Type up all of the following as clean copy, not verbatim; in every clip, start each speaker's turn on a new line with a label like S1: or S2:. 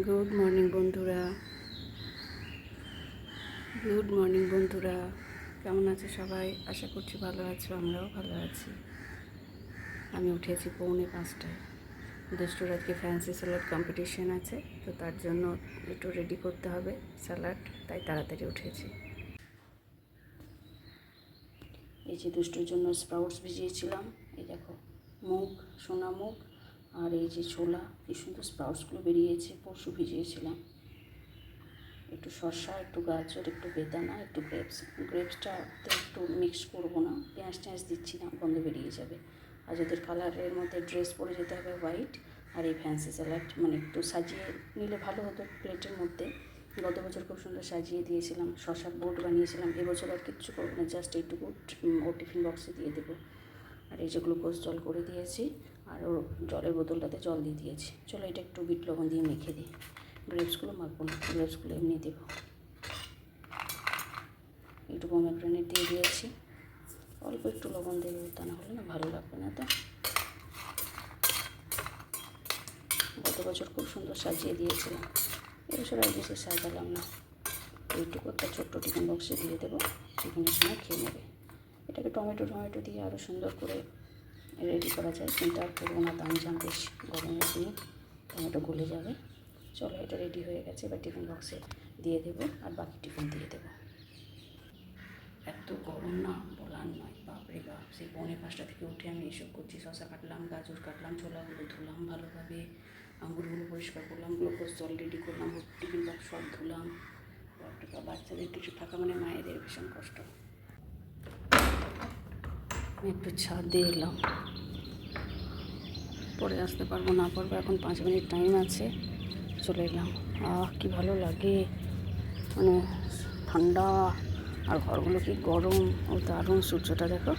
S1: Good morning বন্ধুরা, কেমন আছে সবাই? আশা করছি ভালো আছো, আমরাও ভালো আছি। আমি উঠেছি 4:45টায়। দুষ্টুর আজকে ফ্যান্সি স্যালাড কম্পিটিশন আছে, তো তার জন্য একটু রেডি করতে হবে স্যালাড, তাই তাড়াতাড়ি উঠেছি। এই যে দুষ্টুর জন্য স্প্রাউটস ভিজিয়েছিলাম, এই দেখো মুগ, সোনা মুগ, আর এই যে ছোলা, কি সুন্দর স্প্রাউটসগুলো বেরিয়েছে, পরশু ভিজিয়েছিলাম। একটু শসা, একটু গাজর, একটু বেদানা, একটু গ্রেপসটা একটু মিক্স করবো না, পেঁয়াজ দিচ্ছি না, গন্ধ বেরিয়ে যাবে। আর যাদের কালারের মধ্যে ড্রেস পরে যেতে হবে হোয়াইট, আর এই ফ্যান্সি স্যালাড মানে একটু সাজিয়ে নিলে ভালো হতো প্লেটের মধ্যে। গত বছর খুব সুন্দর সাজিয়ে দিয়েছিলাম, শসার বোর্ড বানিয়েছিলাম। এবছর আর কিচ্ছু করবো না, জাস্ট এইটুকু ও টিফিন বক্সে দিয়ে দেবো। আর এই যে গ্লুকোজ জল করে দিয়েছি, আর ওর জলের বোতলটাতে জল দিয়ে দিয়েছি। চলো এটা একটু বিট লবণ দিয়ে মেখে দিই। গ্রেপসগুলো মাখবো না, গ্রেপসগুলো এমনি দেবো। একটু পমেগ্রেনেট দিয়ে দিয়েছি, অল্প একটু লবণ দেবো, তা না হলে না ভালো লাগবে না। তো গত বছর খুব সুন্দর সাজিয়ে দিয়েছিলাম, এবছর আর বেশি সাজালাম না। এইটুকু একটা ছোট্ট টিফিন বক্সে দিয়ে দেবো, টিফিনের সময় খেয়ে নেবে। এটাকে টমেটো দিয়ে আরও সুন্দর করে রেডি করা যায়, কিন্তু আর করবো না, দাম বেশ গরমের দিনে টমেটো গলে যাবে। চলো এটা রেডি হয়ে গেছে, এবার টিফিন বক্সে দিয়ে দেবো, আর বাকি টিফিন দিয়ে দেবো। এত গরম না বলার নয়, বাপরে বাপ। সেই 4:45 থেকে উঠে আমি এসব করছি, শসা কাটলাম, গাজর কাটলাম, ছোলাগুলো ধুলাম ভালোভাবে, আঙুরগুলো পরিষ্কার করলাম, গ্লুকোজ জল রেডি করলাম, টিফিন বক্স সব ধুলাম। বাপরে বাপ, বাচ্চাদের কিছু থাকা মানে মায়েদের ভীষণ কষ্ট। আমি একটু ছাদে এলাম, পরে আসতে পারবো না পারবো, এখন 5 মিনিট টাইম আছে, চলে এলাম। কি ভালো লাগে, মানে ঠান্ডা, আর ঘরগুলো কি গরম। ও দারুণ, সূর্যটা দেখো,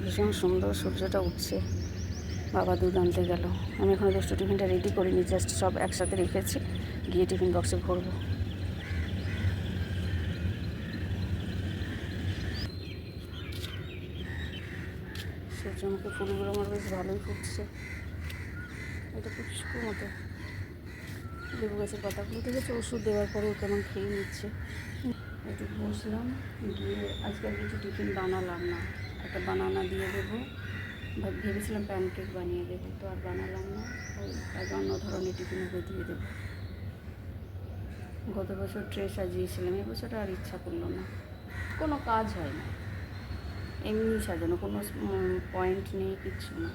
S1: ভীষণ সুন্দর সূর্যটা উঠছে। বাবা দুধ আনতে গেল, আমি এখানে দুটো টিফিনটা রেডি করিনি, জাস্ট সব একসাথে রেখেছি, গিয়ে টিফিন বক্সে ভরবো। সূর্যমুখী ফুলগুলো আমার বেশ ভালোই ফুটছে, এটা পুষ্প মতো। লেবু গাছের পাতাগুলো দেখেছে, ওষুধ দেওয়ার পরেও কেমন খেয়ে নিচ্ছে। একটু বসলাম, গিয়ে আজকে আর কিছু টিফিন বানালাম না, একটা বানানা দিয়ে দেবো, ভেবেছিলাম প্যানকেক বানিয়ে দেবো, তো আর বানালাম না, ওই আগে অন্য ধরনের টিফিন ওকে দিয়ে দেবো। গত বছর ট্রে সাজিয়েছিলাম, এবছর আর ইচ্ছা করলো না, কোনো কাজ হয় না, এমনি সাজানো, কোনো পয়েন্ট নেই, কিচ্ছু না।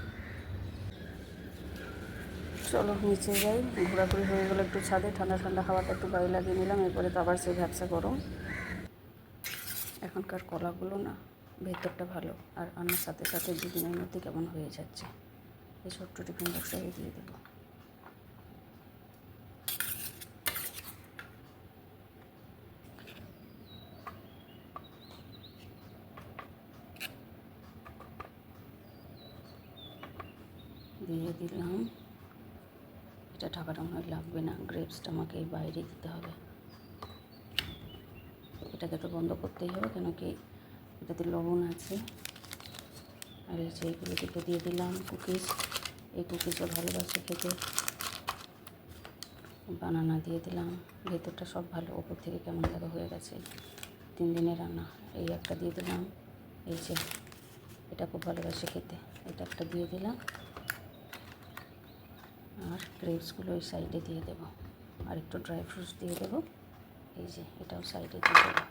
S1: চলো নিচে যাই, ঘোরাঘুরি হয়ে গেলো একটু ছাদে, ঠান্ডা ঠান্ডা হাওয়াটা একটু গায়ে লাগিয়ে নিলাম, এরপরে তো আবার সেই ভ্যাবসা গরম। এখনকার কলাগুলো না ভেতরটা ভালো, আর আনার সাথে সাথে দুদিনের মধ্যে কেমন হয়ে যাচ্ছে। এই ছোট্ট টিফিন বক্সে দিয়ে দেবো। দিয়ে দিলাম, এটা ঢাকাটা মনে হয় লাগবে না, গ্রেপসটা আমাকে এই বাইরে দিতে হবে। এটাকে তো বন্ধ করতেই হবে, কেন কি এটাতে লবণ আছে। আর এই যে এইগুলো দুটো দিয়ে দিলাম কুকিজ, এই কুকিজও ভালোবাসে খেতে। বানানা দিয়ে দিলাম, ভেতরটা সব ভালো, ওপর থেকে কেমন লাগা হয়ে গেছে, 3 দিনের রান্না। এই একটা দিয়ে দিলাম, এই যে এটা খুব ভালোবাসে খেতে, এটা একটা দিয়ে দিলাম। আর গ্রেপসগুলো ওই সাইডে দিয়ে দেবো, আর একটু ড্রাই ফ্রুটস দিয়ে দেবো, এই যে এটাও সাইডে দিয়ে দেবো।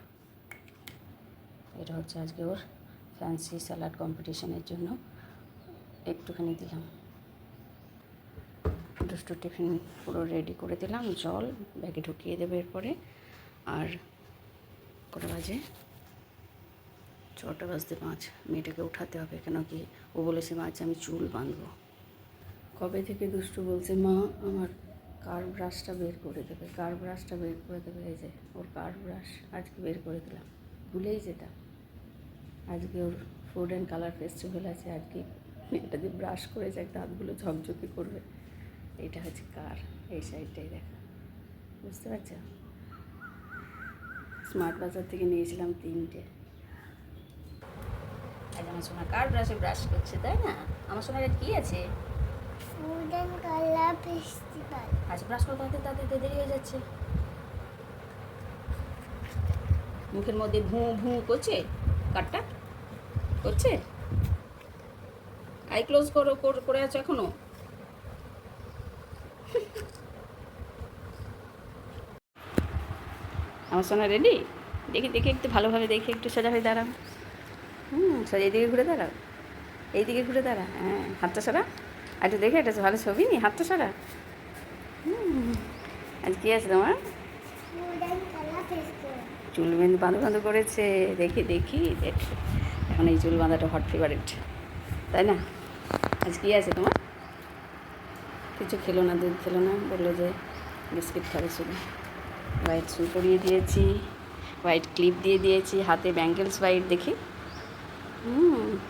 S1: এটা হচ্ছে আজকে ওর ফ্যান্সি স্যালাড কম্পিটিশনের জন্য একটুখানি দিলাম। দুটো টিফিন পুরো রেডি করে দিলাম, জল ব্যাগে ঢুকিয়ে দেবো এরপরে। আর কটা বাজে, 6:05, মেয়েটাকে উঠাতে হবে, কেন কি ও বলেছে মা আজ আমি চুল বাঁধবো। কবে থেকে দুষ্টু বলছে মা আমার কার ব্রাশটা বের করে দেবে, কার ব্রাশটা বের করে দেবে। এই যে ওর কার ব্রাশ আজকে বের করে দিলাম, ভুলেই যেতাম। আজকে ওর ফুড অ্যান্ড কালার ফেস্টিভ্যাল আছে, আজকে এটা দিয়ে ব্রাশ করে যাক, দাঁতগুলো ঝকঝকে করবে। এইটা হচ্ছে কার, এই সাইডটাই দেখা, বুঝতে পারছো? স্মার্ট বাজার থেকে নিয়েছিলাম 3টে। আজ আমার সোনা কার ব্রাশে ব্রাশ করছে, তাই না? আমার সোনার কী আছে?
S2: Wooden colour festival.
S1: আচ্ছা ব্রাশ করতে করতে তাদের দেরি হয়ে যাচ্ছে। মুখের মধ্যে ভুঁ ভুঁ করছে, কাটটা করছে। আই ক্লোজ করো, করে আছো এখনো? আমার সোনা রেডি? দেখি দেখি একটু ভালোভাবে দেখি, একটু সোজা হয়ে দাঁড়াও। সোজা এইদিকে ঘুরে দাঁড়াও, এইদিকে ঘুরে দাঁড়া। হ্যাঁ, হাতটা সারা। একটু দেখে, এটা ভালো ছবি নি, হাতটা সারা। আজ কী আছে তোমার?
S2: Wooden colour festival.
S1: চুল বাঁধো বাঁধো করেছে, দেখি দেখি দেখি। এখন এই চুল বাঁধাটা হট ফেভারিট, তাই না? আজ কী আছে তোমার? কিছু খেলো না, দুধ খেলো না, বললো যে বিস্কিট খাবে শুধু। হোয়াইট শু পরিয়ে দিয়েছি, হোয়াইট ক্লিপ দিয়ে দিয়েছি, হাতে ব্যাঙ্গেলস হোয়াইট, দেখি।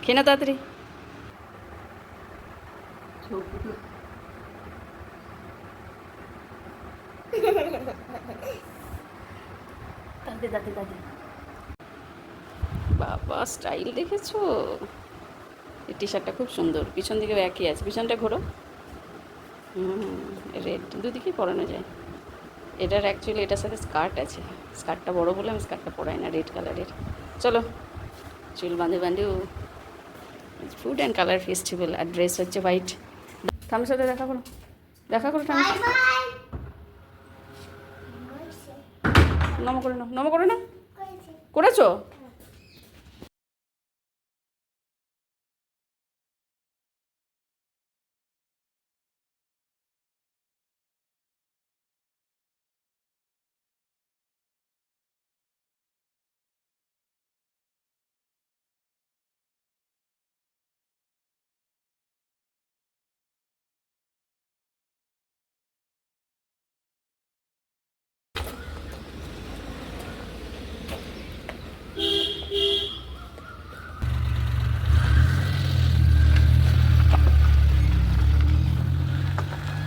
S1: খেয়ে না তাড়াতাড়ি। দাদি দাদি দাদি, বাবা স্টাইল দেখেছো? এই টি শার্টটা খুব সুন্দর, পিছন দিকেও একই আছে, পিছনটা ঘোরো। রেড, দুদিকেই পরানো যায়। এটার অ্যাকচুয়ালি এটার সাথে স্কার্ট আছে, স্কার্টটা বড় বলে আমি স্কার্টটা পরাই না, রেড কালারের। চলো চুল বাঁধে বাঁধু, ফুড অ্যান্ড কালার ফেস্টিভ্যাল, আর ড্রেস হচ্ছে হোয়াইট। থামের সাথে দেখা করো, দেখা করো থামের
S2: বাই
S1: সাথে।
S2: বাই।
S1: নম করে নাও, নম করে নাও।
S2: করেছে।
S1: করেছো?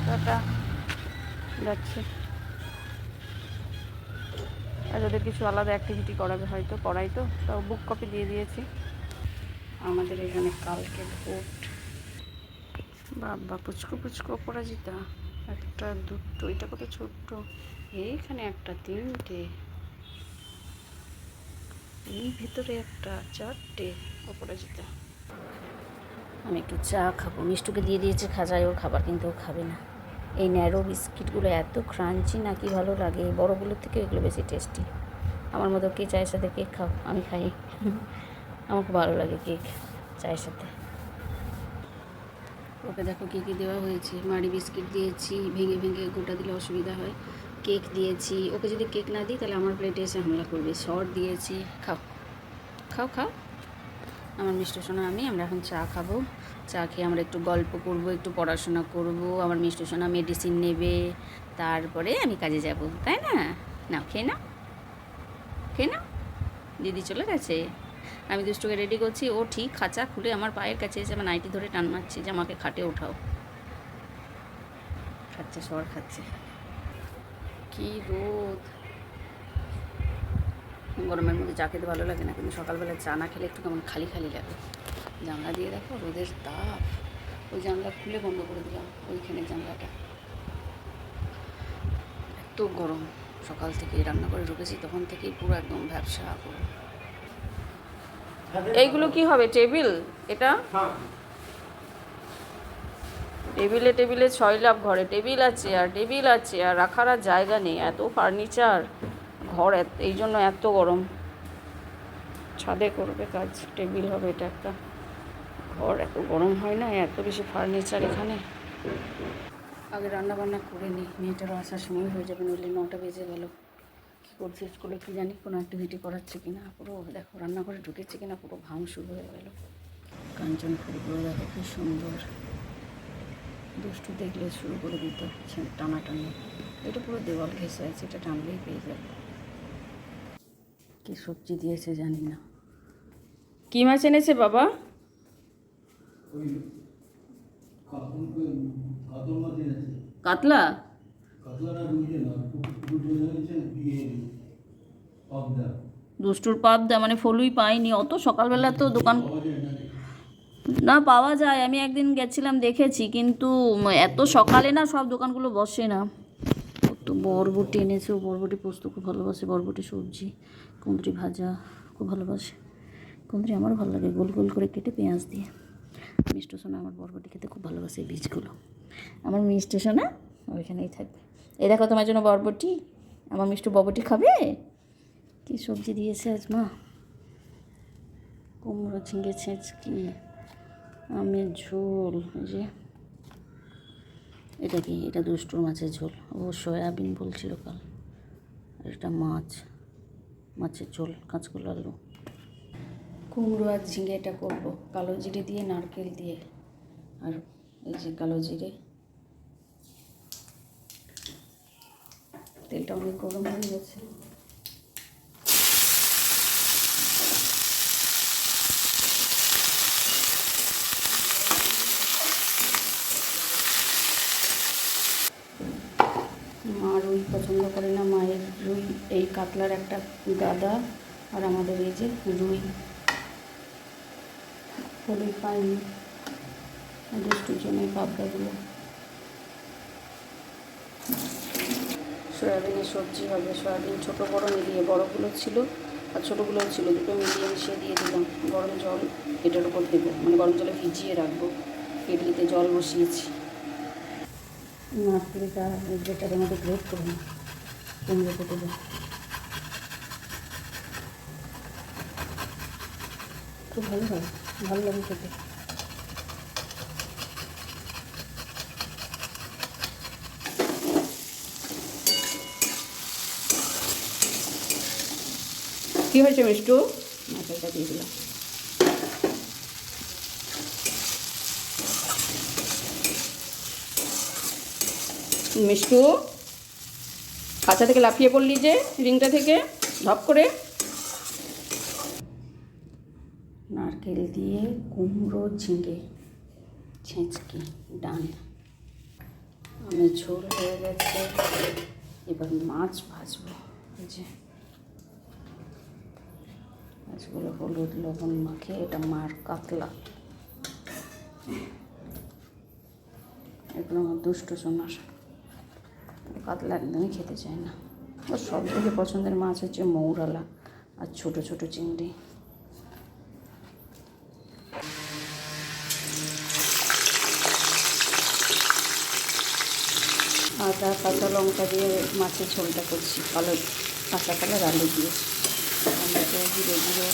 S1: টাটা, যাচ্ছি। আর ওদের কিছু আলাদা অ্যাক্টিভিটি করাবে হয়তো, করাই তো, তাও বুক কপি দিয়ে দিয়েছি। আমাদের এখানে কালকে ভোট। বাবা পুচকো পুচকো অপরাজিতা, একটা দুটো, এটা কত ছোট্ট। এইখানে একটা, তিনটে, এই ভিতরে একটা, চারটে অপরাজিতা। আমি একটু চা খাবো, মিষ্টুকে দিয়ে দিয়েছে খাজায় ওর খাবার, কিন্তু ও খাবে না। এই ন্যারো বিস্কিটগুলো এত ক্রাঞ্চি না, কি ভালো লাগে, বড়গুলোর থেকে এগুলো বেশি টেস্টি। আমার মতো কে চায়ের সাথে কেক খাও? আমি খাই, আমার খুব ভালো লাগে কেক চায়ের সাথে। ওকে দেখো কী কী দেওয়া হয়েছে, মাড়ি বিস্কিট দিয়েছি, ভেঙে ভেঙে গোটা দিলে অসুবিধা হয়। কেক দিয়েছি, ওকে যদি কেক না দিই তাহলে আমার প্লেটে এসে হামলা করবে। শর্ট দিয়েছি, খাও খাও খাও। আমার মিষ্টি সোনা আমরা এখন চা খাবো। চা খেয়ে আমরা একটু গল্প করব, একটু পড়াশোনা করব। আমার মিষ্টি সোনা মেডিসিন নেবে, তারপরে আমি কাজে যাব, তাই না? নাও খেয়ে নাও, খেয়ে নাও। দিদি চলে গেছে, আমি দুষ্টুকে রেডি করছি। ও ঠিক খাঁচা খুলে আমার পায়ের কাছে এসে আমার নাইটি ধরে টান মারছে যে আমাকে খাটে ওঠাও। খাচ্ছে, সর খাচ্ছে। কি রোদ, গরমের মধ্যে চা খেতে ভালো লাগে না, কিন্তু সকালবেলা চা না খেলে একটু কেমন খালি খালি লাগে। জানলা দিয়ে দেখো রোদের তাপ, ওই জানলা খুলে বন্ধ করে দিলাম, ওইখানে জানলাটা। এত গরম, সকাল থেকে রান্না করে ঢুকেছি তখন থেকেই পুরো একদম ব্যবসা পুরো। এইগুলো কি হবে? টেবিল এটা? টেবিলে টেবিলে ছয় লাভ, ঘরে টেবিল আছে আর টেবিল আছে, আর রাখার আর জায়গা নেই, এত ফার্নিচার ঘর, এই জন্য এত গরম। ছাদে করবে কাজ, টেবিল হবে এটা একটা। ঘর এত গরম হয় না, এত বেশি ফার্নিচার এখানে। আগে রান্না বান্না করে নিই, মেয়েটারও আসার সময় হয়ে যাবে, নইলে 9টা বেজে গেল। কী করছে স্কুলে কী জানি, কোনো অ্যাক্টিভিটি করাচ্ছে কি না। পুরো দেখো রান্নাঘরে ঢুকেছে কিনা, পুরো ভাঙচুর হয়ে গেল। কাঞ্চন ফুলগুলো দেখো কি সুন্দর, দুষ্টু দেখলে শুরু করে দিত টানাটানি। এটা পুরো দেওয়াল ঘেঁষে আছে, এটা টানলেই পেয়ে যাবে। কী সবজি দিয়েছে জানি না। কী মাছ এনেছে বাবা? কাতলা? দুষ্টুর পাবদা, মানে ফলুই পাইনি অত সকালবেলা তো দোকান। না, পাওয়া যায়, আমি একদিন গেছিলাম দেখেছি, কিন্তু এত সকালে না সব দোকানগুলো বসে না। তো বরবটি এনেছে, ও বরবটি পোস্ত খুব ভালোবাসে, বরবটি সবজি, কুঁদরি ভাজা খুব ভালোবাসে। কুঁদরি আমারও ভালো লাগে, গোল গোল করে কেটে পেঁয়াজ দিয়ে। মিষ্টি সোনা আমার বরবটি খেতে খুব ভালোবাসে, এই বীজগুলো। আমার মিষ্টি সোনা ওইখানেই থাকবে। এই দেখো তোমার জন্য বরবটি, আমার মিষ্টি বরবটি খাবে। কী সবজি দিয়েছে আজ মা, কুমড়ো ঝিঙে ছেঁচকি, আমের ঝোল, এই যে এটা কি, এটা দুষ্টুর মাছের ঝোল, ও সয়াবিন বলছিল কাল। আর এটা মাছের ঝোল, কাঁচকলা আলু। কুমড়ো আর ঝিঙে এটা করবো কালো জিরে দিয়ে, নারকেল দিয়ে। আর এই যে কালো জিরে, তেলটা অনেক গরম হয়ে গেছে। মা রুই পছন্দ করে না, মায়ের রুই এই কাতলার একটা গাদা, আর আমাদের এই যে রুই হলুদ পাইনি, দুষ্টুর জন্য এই পাবড়াগুলো। সয়াবিনের সবজি হবে, সয়াবিন ছোটো বড়ো মিলিয়ে, বড়োগুলো ছিল আর ছোটোগুলো ছিল, দুটো মিলিয়ে মিশিয়ে দিয়ে দিলাম। গরম জল এটার উপর দেবো, মানে গরম জলে ভিজিয়ে রাখবো। কেটলিতে জল বসিয়েছি। নারকেলটা যেটার মধ্যে গ্রেট করে না, কুমড়োতে দেবো। খুব ভালো হয়, ভালো লাগে খেতে। কী হয়েছে মিষ্টু? নারকেলটা দিয়ে দিলাম। মিষ্টু, কাঁচা থেকে লাফিয়ে পড়লি যে রিংটা থেকে ধপ করে। নারকেল দিয়ে কুমড়ো ঝিঙে ছেঁচকি ডান। আমের ঝোল হয়ে গেছে, এবার মাছ ভাজবো। এই যে মাছগুলো হলুদ লবণ মাখিয়ে, এটা মার কাতলা। এগুলো আমার দুষ্টু সোনার, কাতলা একদমই খেতে চায় না। ওর সব থেকে পছন্দের মাছ হচ্ছে মৌরালা আর ছোটো ছোটো চিংড়ি। আদা কাঁচা লঙ্কা দিয়ে মাছের ঝোলটা করছি, কাঁচা কালার আলু দিয়ে, টমেটো, জিরে গুঁড়ো।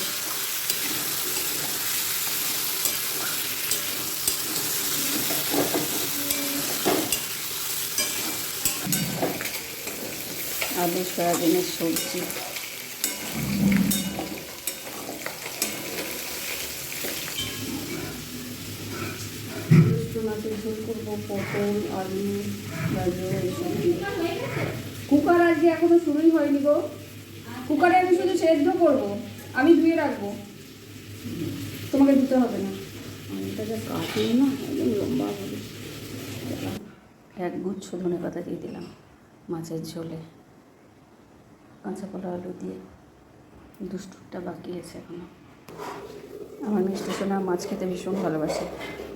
S1: আলু সয়াবিনের সবজি। মাছের ঝোল করবো, পটল, আলু, গাজর এসব দিয়ে। কুকার আজকে এখনো শুরুই হয়নি গো। কুকারে আমি শুধু সেদ্ধ করবো, আমি ধুয়ে রাখবো, তোমাকে ধুতে হবে না। এটা যা কাটুন না, একদম লম্বা হবে। এক গুচ্ছ ধনে পাতা দিয়ে দিলাম মাছের ঝোলে, কাঁচা কলা আলু দিয়ে। দুষ্টুরটা বাকি আছে এখনো। আমার মিষ্টি সোনা মাছ খেতে ভীষণ ভালোবাসে।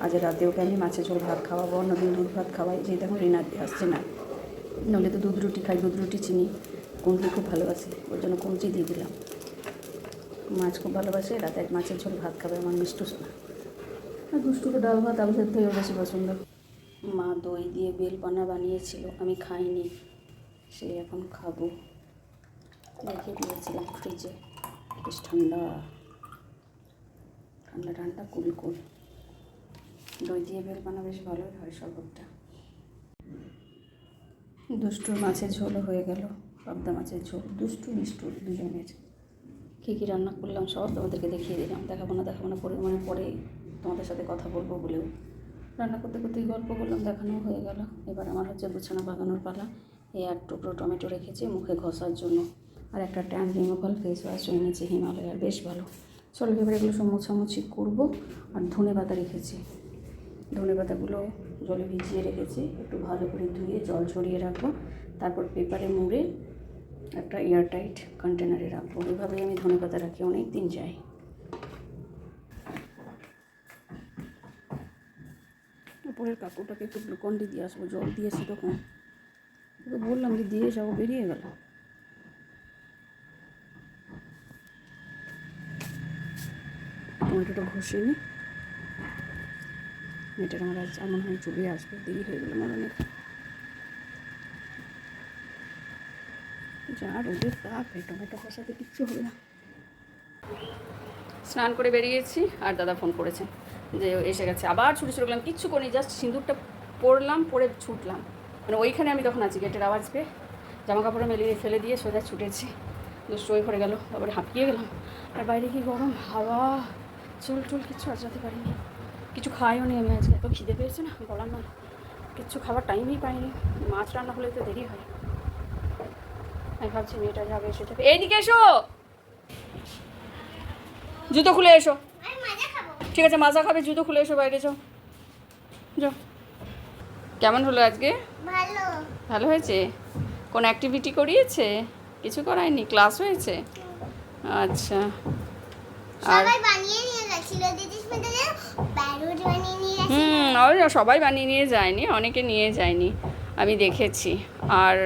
S1: আজ রাতে ওকে আমি মাছের ঝোল ভাত খাওয়াবো, অন্যদিন দুধ ভাত খাওয়াই, যেহেতু এখন রিনাদি আসছে না, নাহলে তো দুধ রুটি খাই, দুধ রুটি চিনি। কুঁদরি খুব ভালোবাসে, ওর জন্য কুঁদরি দিয়ে দিলাম। মাছ খুব ভালোবাসে, রাতে এক মাছের ঝোল ভাত খাবে আমার মিষ্টি সোনা। আর দুষ্টুকে ডাল ভাত আলু সেদ্ধ বেশি পছন্দ। মা দই দিয়ে বেলপানা বানিয়েছিল, আমি খাইনি, সে এখন খাবো। রেখে দিয়েছিলাম ফ্রিজে, বেশ ঠান্ডা ঠান্ডা ঠান্ডা কুলকুল। দই দিয়ে বেলপানা বেশ ভালোই হয় শরবতটা। দুষ্টুর মাছের ঝোলও হয়ে গেল, পাবদা মাছের ঝোল, দুষ্টু মিষ্টুর দুজনের। কী কী রান্না করলাম সব তোমাদেরকে দেখিয়ে দিলাম। দেখাবো না পরে, মানে পরে তোমাদের সাথে কথা বলবো বলেও রান্না করতে করতেই গল্প করলাম, দেখানো হয়ে গেল। এবার আমার হচ্ছে গুছানো বাগানোর পালা। এই এক টুকরো টমেটো রেখেছি মুখে ঘষার জন্য, আর একটা ট্যান রিমুভাল ফেস ওয়াশ এনেছি হিমালয়ার, বেশ ভালো। চলো এবার এগুলো সব মোছামুছি করবো। আর ধনে পাতা রেখেছি, ধনে পাতাগুলো জলে ভিজিয়ে রেখেছি, একটু ভালো করে ধুয়ে জল ছড়িয়ে রাখবো, তারপর পেপারে মুড়ে একটা এয়ারটাইট কন্টেনারে রাখবো। এভাবেই আমি ধনে পাতা রাখি, অনেক দিন যায়। উপরের কাকুটাকে একটু গ্লুকন্ডি দিয়ে আসবো, জল দিয়েছি তখন, তোকে বললাম যে দিয়ে যাবো, বেরিয়ে গেল। টমেটোটা ঘষে নিই, মেয়েটার আমার আজ মনে হয় চলে আসবে, দেরি হয়ে গেলো আমার অনেক। যা রোদের তাপ, এই টমেটো কষাতে কিচ্ছু হবে না। স্নান করে বেরিয়েছি আর দাদা ফোন করেছে যে এসে গেছে। আবার ছুটে ছুটে গেলাম, কিচ্ছু করিনি, জাস্ট সিঁদুরটা পরলাম, পরে ছুটলাম। মানে ওইখানে আমি তখন আছি, গেটের আওয়াজ পেয়ে জামা কাপড়ে মেলিয়ে ফেলে দিয়ে সোজা ছুটেছি। দুষ্ট হয়ে পড়ে গেল, তারপরে হাঁপিয়ে গেলাম। আর বাইরে কি গরম হাওয়া, চুল টুল কিচ্ছু আঁচড়াতে পারিনি, কিছু খাইও নি আমি আজকে, এত খিদে পেয়েছে না বলার নয়, কিচ্ছু খাবার টাইমই পাইনি। মাছ রান্না হলে তো দেরি হয়। আমি ভাবছি মেয়েটা যাবে, এসে যাবে। এইদিকে এসো, জুতো খুলে এসো। ঠিক আছে, মাজা খাবে, জুতো খুলে এসো, বাইরে যাও যাও। কেমন হলো আজকে?
S2: ভালো।
S1: ভালো হয়েছে? কোন অ্যাক্টিভিটি করিয়েছে? কিছু করায়নি, ক্লাস হয়েছে? আচ্ছা। আর
S2: সবাই বানিয়ে নিয়ে গেছিল, দিদিস মেয়েদের প্যারোট বানিয়ে নিয়ে গেছিল।
S1: ওই সবাই বানিয়ে নিয়ে যায়নি, অনেকে নিয়ে যায়নি, আমি দেখেছি। আর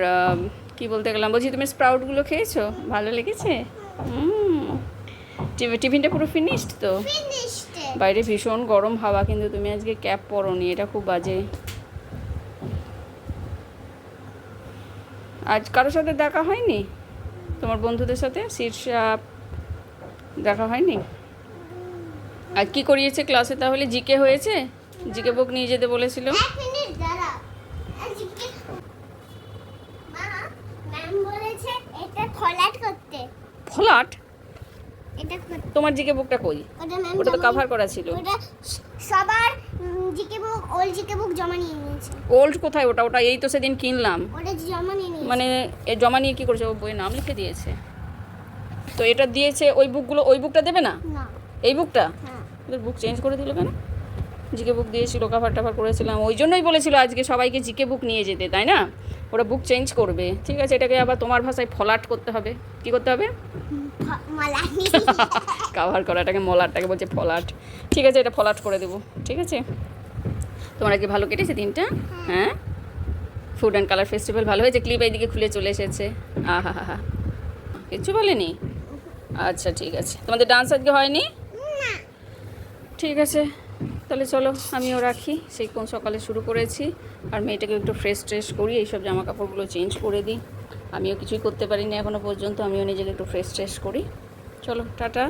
S1: কি বলতে গেলাম, বলছি তুমি স্প্রাউটগুলো খেয়েছো? ভালো লেগেছে? টিফিনটা পুরো ফিনিশড তো?
S2: ফিনিশড।
S1: বাইরে ভীষণ গরম হাওয়া, কিন্তু তুমি আজকে ক্যাপ পরোনি, এটা খুব বাজে। আজ কারোর সাথে দেখা হয়নি? তোমার বন্ধুদের সাথে শীর্ষা দেখা হয়নি? আর কি করিয়েছে ক্লাসে তাহলে? জিকে হয়েছে? জিকে বুক নিয়ে যেতে বলেছিল।
S2: এক মিনিট দাঁড়া, আজকে মা ম্যাম বলেছে এটা ফলাট করতে।
S1: ফলাট?
S2: এটা করতে
S1: তোমার জিকে বুকটা কই?
S2: ওটা ম্যাম
S1: ওটা তো কভার করা ছিল।
S2: ওটা সবার জিকে বুক, ওল্ড জিকে বুক জমা নিয়ে নিয়েছে।
S1: ওল্ড কোথায়? ওটা ওটা এই তো সেদিন কিনলাম।
S2: ওটা জমা নিয়ে নিয়েছে।
S1: মানে এ জমা নিয়ে কী করেছে? ও বইয়ের নাম লিখে দিয়েছে তো, এটা দিয়েছে। ওই বুকগুলো, ওই বুকটা দেবে না?
S2: না।
S1: এই বুকটা?
S2: হ্যাঁ।
S1: ওদের বুক চেঞ্জ করে দিল কেন? জিকে বুক দিয়েছিল, কাভার টাভার করেছিলাম, ওই জন্যই বলেছিল আজকে সবাইকে জিকে বুক নিয়ে যেতে, তাই না? ওরা বুক চেঞ্জ করবে, ঠিক আছে। এটাকে আবার তোমার ভাষায় ফলাট করতে হবে। কি করতে হবে?
S2: মালানি।
S1: কাভার করাটাকে মলাটটাকে বলছে ফলাট। ঠিক আছে, এটা ফলাট করে দেবো, ঠিক আছে। তোমার আজকে ভালো কেটেছে দিনটা? হ্যাঁ, ফুড অ্যান্ড কালার ফেস্টিভ্যাল ভালো হয়েছে? ক্লিপ এইদিকে খুলে চলে এসেছে। আহা হা হা, কিচ্ছু বলেনি? আচ্ছা ঠিক আছে। তোমাদের ডান্স আজকে হয়নি?
S2: না।
S1: ঠিক আছে, তাহলে চলো আমিও রাখি। সেই কোন সকালে শুরু করেছি, আর মেয়েটাকে একটু ফ্রেশ ট্রেশ করি, এইসব জামা কাপড়গুলো চেঞ্জ করে দিই। আমিও কিছুই করতে পারিনি এখনও পর্যন্ত, আমিও নিজেকে একটু ফ্রেশ ট্রেশ করি। চলো টাটা।